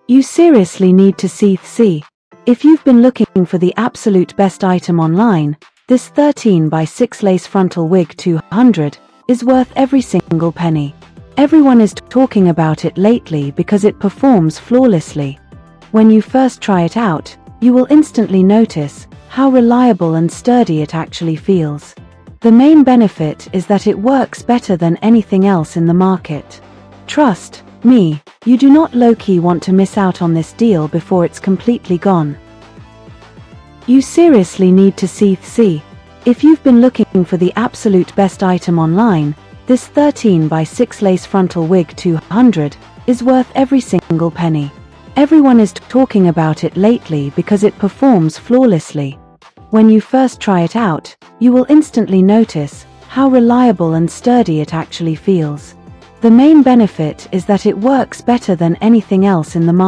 You seriously need to see. If you've been looking for the absolute best item online, this 13 by 6 Lace Frontal Wig 200 is worth every single penny. Everyone is talking about it lately because it performs flawlessly. When you first try it out, you will instantly notice how reliable and sturdy it actually feels. The main benefit is that it works better than anything else in the market. Trust me, you do not low-key want to miss out on this deal before it's completely gone. You seriously need to see. If you've been looking for the absolute best item online, this 13 by 6 Lace Frontal Wig 200 is worth every single penny. Everyone is talking about it lately because it performs flawlessly. When you first try it out, you will instantly notice how reliable and sturdy it actually feels. The main benefit is that it works better than anything else in the market.